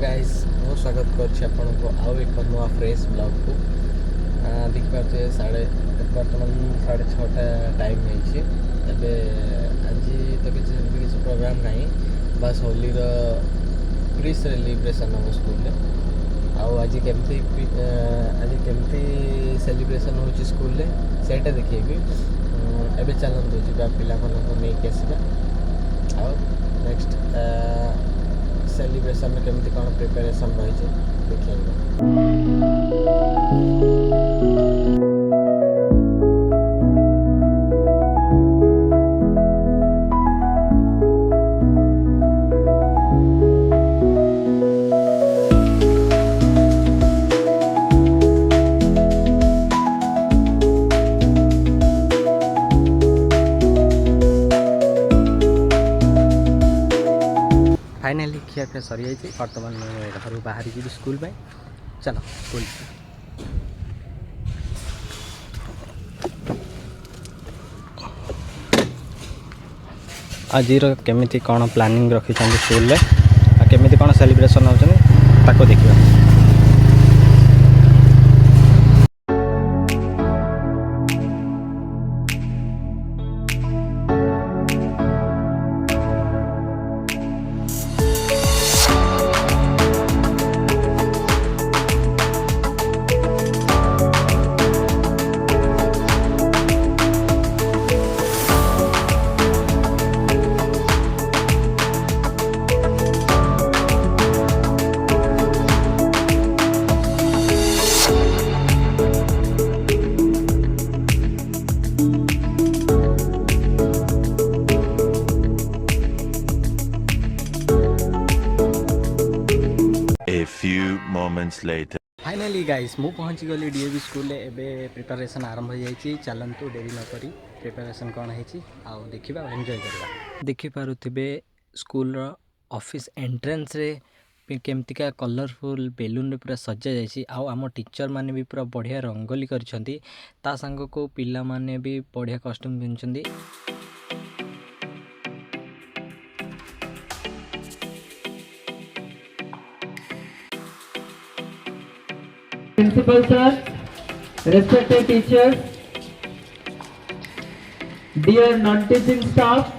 Guys बहुत स्वागत करो आउ एक नुआ फ्रेश ब्लॉग को देखिपे बर्तमान 6:30 टाइम होती आज तो किसी प्रोग्राम ना बस होली प्री सेलिब्रेशन हम स्कूल आज केमती सेलिब्रेशन हो स्कूल से देखिए एवं चलते जा पिला नहीं आसवा नेक्स्ट सेलिब्रेशन में केमती कौन प्रिपरेशन रही देखिए। फाइनाली खियापिया सरी जाइए बर्तमान घर बाहरी जी स्कूल में चलो स्कूल आज केमिति कौन प्लानिंग रखी स्कूल में केमिति कौन सेलिब्रेशन होता देखिए। A few moments later. Finally guys मु पहुँची गली डीएवी स्कूल एवं प्रिपरेशन आरंभ हो जाए चलतु डेरी नक प्रिपरेशन कौन है देखा एंजॉय करवा देखिपे स्कूल ऑफिस एंट्रेंस रे केमतिका कलरफुल बेलून पूरा सजा जाइए आम टीचर माने भी पूरा बढ़िया रंगोली करछंती ता संग को पिला माने भी बढ़िया costume पिंधछंती। Principal sir, respected teachers, dear non-teaching staff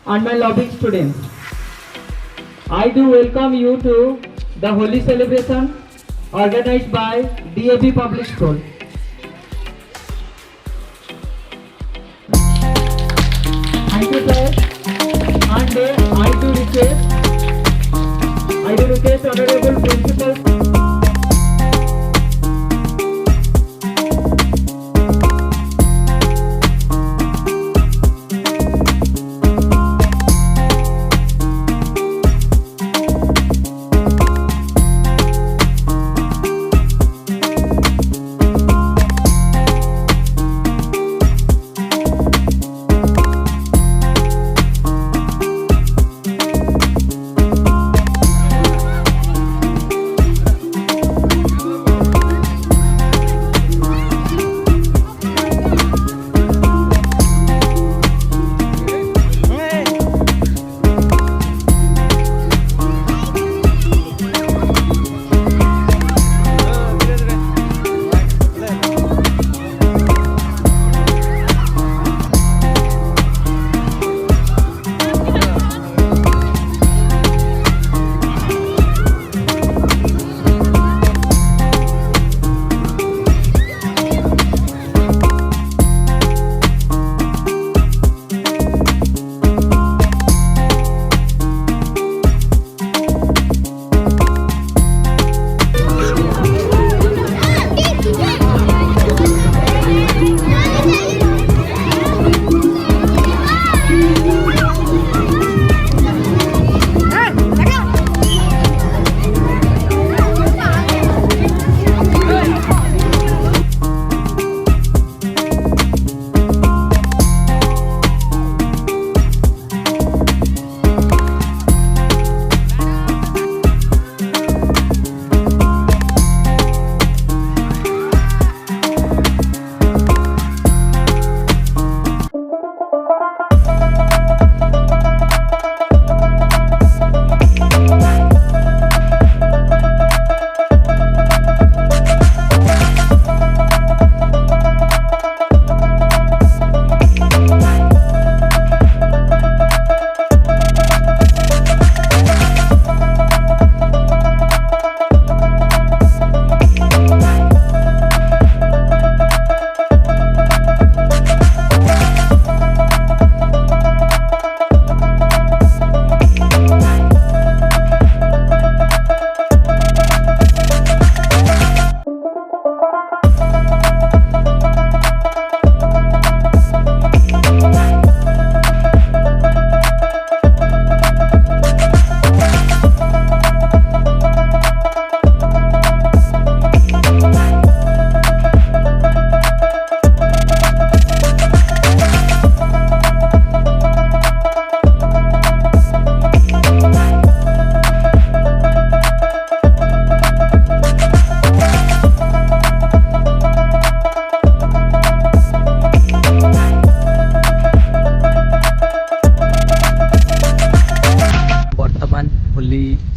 and my loving students, I do welcome you to the Holi celebration organized by DAB Public School. Thank you sir, and I do request honorable principal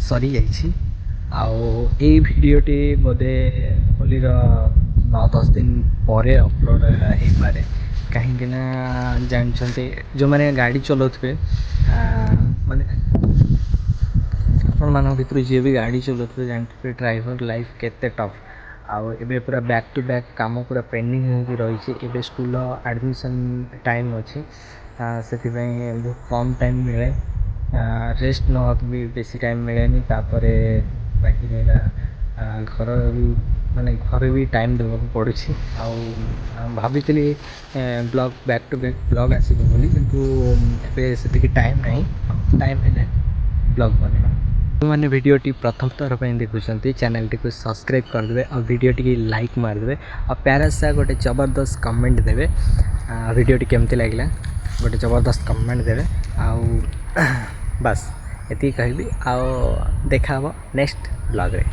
ସରି ଯାଇଛି ଆଉ ଏଇ ଭିଡ଼ିଓଟି ବୋଧେ ହୋଲିର 9-10 ଦିନ ପରେ upload ହେଇପାରେ କାହିଁକି ନା ଜାଣିଛନ୍ତି ଯେଉଁମାନେ ଗାଡ଼ି ଚଲାଉଥିବେ ମାନେ ଆପଣମାନଙ୍କ ଭିତରୁ ଯିଏ ବି ଗାଡ଼ି ଚଲାଉଥିବେ ଜାଣିଥିବେ ଡ୍ରାଇଭର ଲାଇଫ୍ କେତେ ଟଫ୍ ଆଉ ଏବେ ପୁରା ବ୍ୟାକ୍ ଟୁ ବ୍ୟାକ୍ କାମ ପୁରା ପେଣ୍ଡିଂ ହେଇକି ରହିଛି ଏବେ ସ୍କୁଲର ଆଡ଼ମିସନ୍ ଟାଇମ୍ ଅଛି ସେଥିପାଇଁ ବହୁତ କମ୍ ଟାଇମ୍ ମିଳେ ରେଷ୍ଟ ନେବାକୁ ବି ବେଶୀ ଟାଇମ୍ ମିଳେନି ତାପରେ ବାକି ରହିଲା ଘର ବି ମାନେ ଘରେ ବି ଟାଇମ୍ ଦେବାକୁ ପଡ଼ୁଛି ଆଉ ଭାବିଥିଲି blog back to back blog ଆସିବ ବୋଲି କିନ୍ତୁ ଏବେ ସେତିକି ଟାଇମ୍ ନାହିଁ ଟାଇମ୍ ହେଲେ ବ୍ଲଗ୍ ବନେଇବା ଯେଉଁମାନେ ଭିଡ଼ିଓଟି ପ୍ରଥମ ଥର ପାଇଁ ଦେଖୁଛନ୍ତି ଚ୍ୟାନେଲଟିକୁ ସବସ୍କ୍ରାଇବ୍ କରିଦେବେ ଆଉ ଭିଡ଼ିଓଟିକି ଲାଇକ୍ ମାରିଦେବେ ଆଉ ପ୍ୟାରାସା ଗୋଟେ ଜବରଦସ୍ତ କମେଣ୍ଟ ଦେବେ ଭିଡ଼ିଓଟି କେମିତି ଲାଗିଲା ଗୋଟେ ଜବରଦସ୍ତ କମେଣ୍ଟ ଦେବେ ଆଉ ବାସ୍ ଏତିକି କହିବି ଆଉ ଦେଖା ହେବ ନେକ୍ସଟ ବ୍ଲଗ୍ରେ।